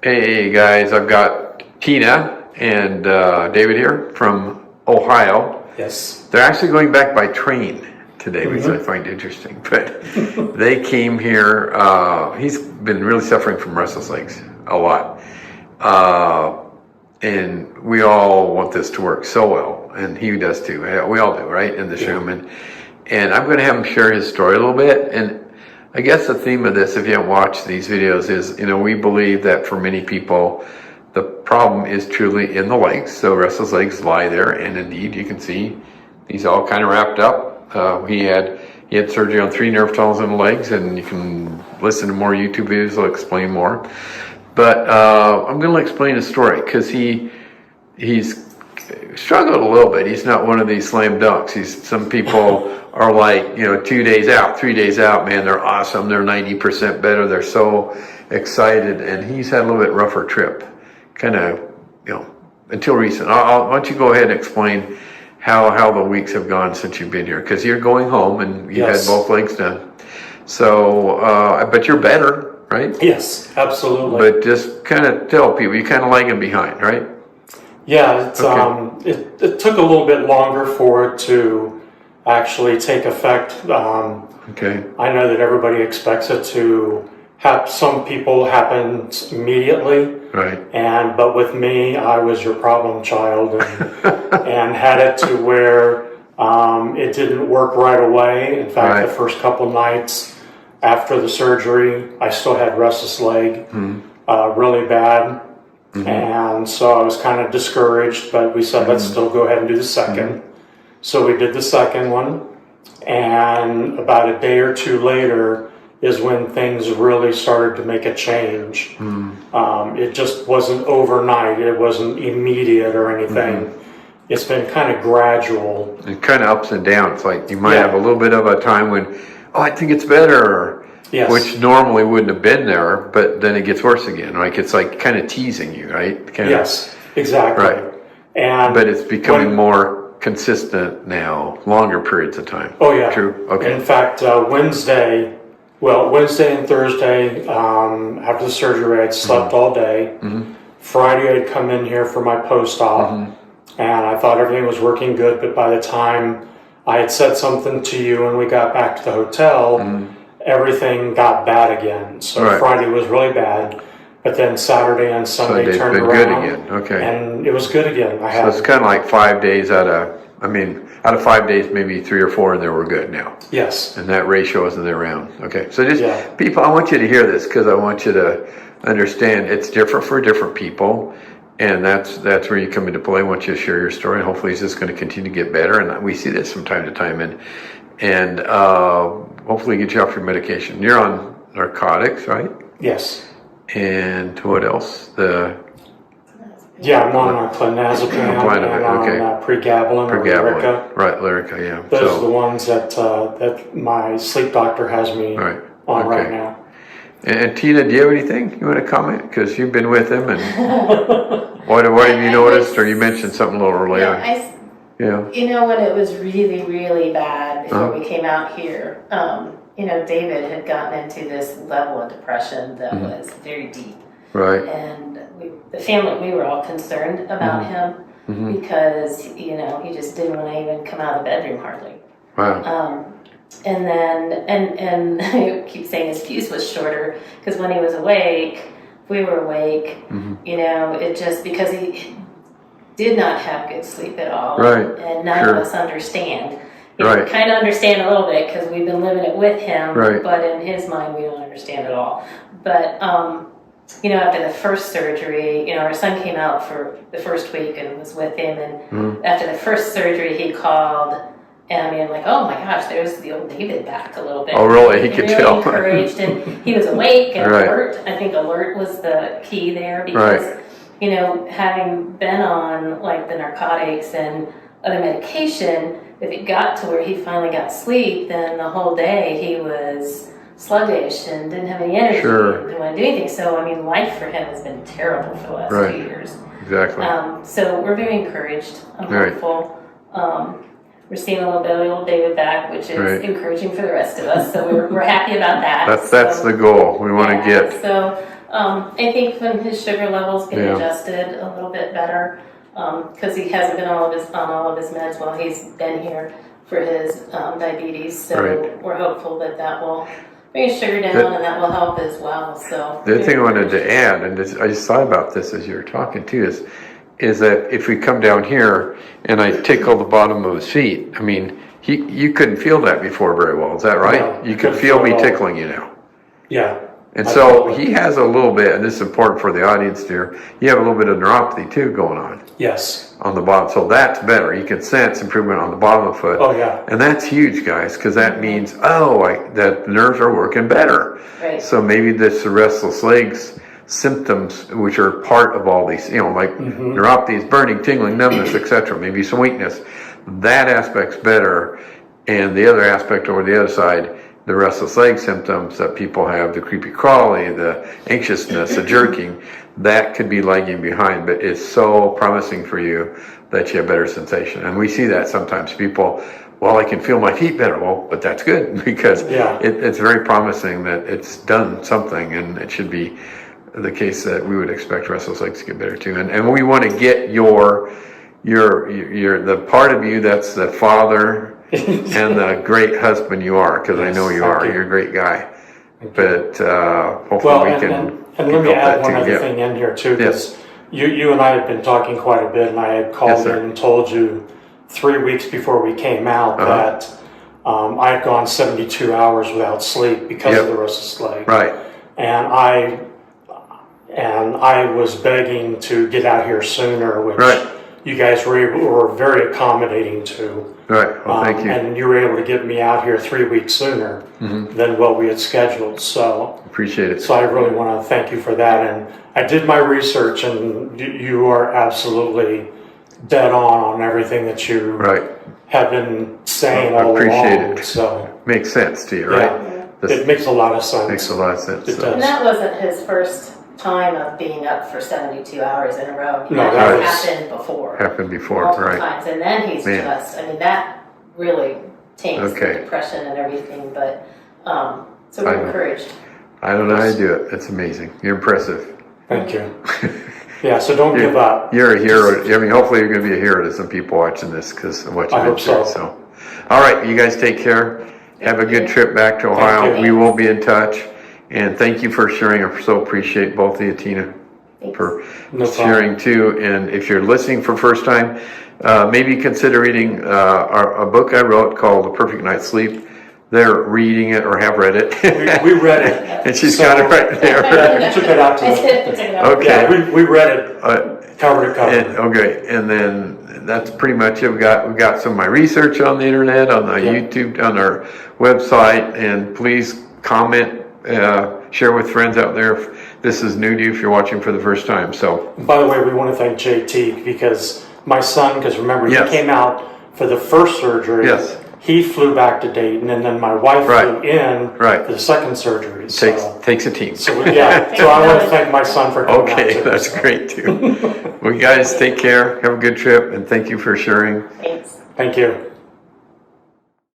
Hey guys, I've got Tina and David here from Ohio. Yes. They're actually going back by train today, which I find interesting. But they came here. He's been really suffering from restless legs a lot. And we all want this to work so well. And he does too. We all do, right? In this room. And I'm going to have him share his story a little bit. And I guess the theme of this, if you haven't watched these videos, is, we believe that for many people, the problem is truly in the legs. So restless legs lie there, and indeed, you can see he's all kind of wrapped up. He had surgery on 3 nerve tunnels in the legs, and you can listen to more YouTube videos that'll explain more. But I'm going to explain his story because he's struggled a little bit. He's not one of these slam dunks. Some people are like, 2 days out, 3 days out, man, they're awesome. They're 90% better. They're so excited. And he's had a little bit rougher trip, kind of, until recent. Why don't you go ahead and explain how the weeks have gone since you've been here? Because you're going home and you've had both legs done. So, but you're better, right? Yes, absolutely. But just kind of tell people, you're kind of lagging behind, right? Yeah, it took a little bit longer for it to actually take effect. I know that everybody expects it to have, some people happen immediately. Right. But with me, I was your problem child and had it to where it didn't work right away. In fact, the first couple nights after the surgery, I still had restless leg, really bad. And so I was kind of discouraged, but we said, let's still go ahead and do the second. So we did the second one, and about a day or two later is when things really started to make a change. It just wasn't overnight. It wasn't immediate or anything. It's been kind of gradual. And kind of ups and downs. It's like you might have a little bit of a time when, I think it's better. Yes. Which normally wouldn't have been there, but then it gets worse again. Like it's like kind of teasing you, right? Yes, exactly. Right. But it's becoming more consistent now, longer periods of time. Oh yeah. True. Okay. In fact, Wednesday and Thursday, after the surgery, I'd slept all day. Friday, I'd come in here for my post-op, and I thought everything was working good. But by the time I had said something to you and we got back to the hotel, everything got bad again. So Friday was really bad, but then Saturday and Sunday turned around. Good again. Okay. And it was good again. So it's kind of like 5 days out of 5 days, maybe 3 or 4, and they were good now. Yes. And that ratio isn't around. Okay. So just people, I want you to hear this because I want you to understand it's different for different people. And that's where you come into play. I want you to share your story, and hopefully it's just going to continue to get better. And we see this from time to time. And hopefully get you off your medication. You're on narcotics, right? Yes. And what else? I'm on clonazepam and on pregabalin or Lyrica. Right, Lyrica, yeah. Those are the ones that my sleep doctor has me on right now. And Tina, do you have anything you want to comment? Because you've been with him, and what have you noticed? Or you mentioned something a little earlier. When it was really, really bad before we came out here, David had gotten into this level of depression that was very deep. Right. And we were all concerned about him because, he just didn't want to even come out of the bedroom hardly. Wow. And then, and I keep saying his fuse was shorter because when he was awake, we were awake, it just, because he did not have good sleep at all. Right. And none of us understand. We kind of understand a little bit because we've been living it with him, but in his mind, we don't understand at all. But, after the first surgery, our son came out for the first week and was with him. And after the first surgery, he called. And I'm like, oh my gosh, there's the old David back a little bit. Oh, really? He could tell. Encouraged, and he was awake and alert. I think alert was the key there because, having been on like the narcotics and other medication, if it got to where he finally got sleep, then the whole day he was sluggish and didn't have any energy and didn't want to do anything. So, life for him has been terrible for the last 2 years. Exactly. So we're very encouraged. I'm hopeful. We're seeing a little bit of old David back, which is encouraging for the rest of us. So we're happy about that. That's the goal. We want to get. So I think when his sugar levels get Yeah. adjusted a little bit better, because he hasn't been on all of his meds while he's been here for his diabetes. So Right. we're hopeful that will bring his sugar down, and that will help as well. So The other thing I wanted to add, and I just thought about this as you were talking too, is that if we come down here and I tickle the bottom of his feet, I mean, you couldn't feel that before very well. Is that right? No, you could couldn't feel feel me it all. tickling you now. Yeah. And I so felt it. he has a little bit, and this is important for the audience to hear, you have a little bit of neuropathy too going on Yes. the bottom. So that's better. You can sense improvement on the bottom of the foot. Oh, yeah. And that's huge, guys, because that means, that nerves are working better. Right. So maybe this restless legs symptoms, which are part of all these, like neuropathy, burning, tingling, numbness, etc. Maybe some weakness. That aspect's better. And the other aspect over the other side, the restless leg symptoms that people have, the creepy crawly, the anxiousness, the jerking, that could be lagging behind, but it's so promising for you that you have better sensation. And we see that sometimes. People, well, I can feel my feet better. Well, but that's good because it's very promising that it's done something, and it should be the case that we would expect restless legs to get better too. And we want to get your the part of you that's the father and the great husband you are, because I know you are. You're a great guy. But hopefully we can. And let me help add that one too. other thing in here too, because you and I had been talking quite a bit, and I had called in and told you 3 weeks before we came out that I had gone 72 hours without sleep because of the restless leg. Right. And I was begging to get out here sooner, which you guys were very accommodating to. Right. Well, thank you. And you were able to get me out here 3 weeks sooner than what we had scheduled. So Appreciate it. So I really want to thank you for that. And I did my research, and you are absolutely dead on everything that you have been saying all appreciate along. it. So makes sense to you, right? It makes a lot of sense. Makes a lot of sense. It does. And that wasn't his first time of being up for 72 hours in a row. No, that that has was- happened before. Happened before, Multiple right? times. And then he's that really taints the depression and everything. But, so we're encouraged. I don't know how you do it. It's amazing. You're impressive. Thank you. Yeah, so don't give up. You're a hero. I mean, hopefully you're going to be a hero to some people watching this because of what you've been through. So, all right, you guys take care. Have a good trip back to Ohio. We will be in touch. And thank you for sharing. I so appreciate both of you, Tina, for sharing too. And if you're listening for first time, maybe consider reading a book I wrote called The Perfect Night's Sleep. They're reading it or have read it. We read it. And she's got it right there. Yeah, you took it out to Okay. Yeah, we read it cover to cover. And then that's pretty much it. We got some of my research on the internet, on the YouTube, on our website. And please comment, share with friends out there if this is new to you, if you're watching for the first time. So, by the way, we want to thank JT because my son, because remember, he came out for the first surgery. Yes. He flew back to Dayton, and then my wife flew in for the second surgery. Takes a team. So I want to thank my son for coming out too. That's great too. Well, guys, take care. Have a good trip, and thank you for sharing. Thanks. Thank you.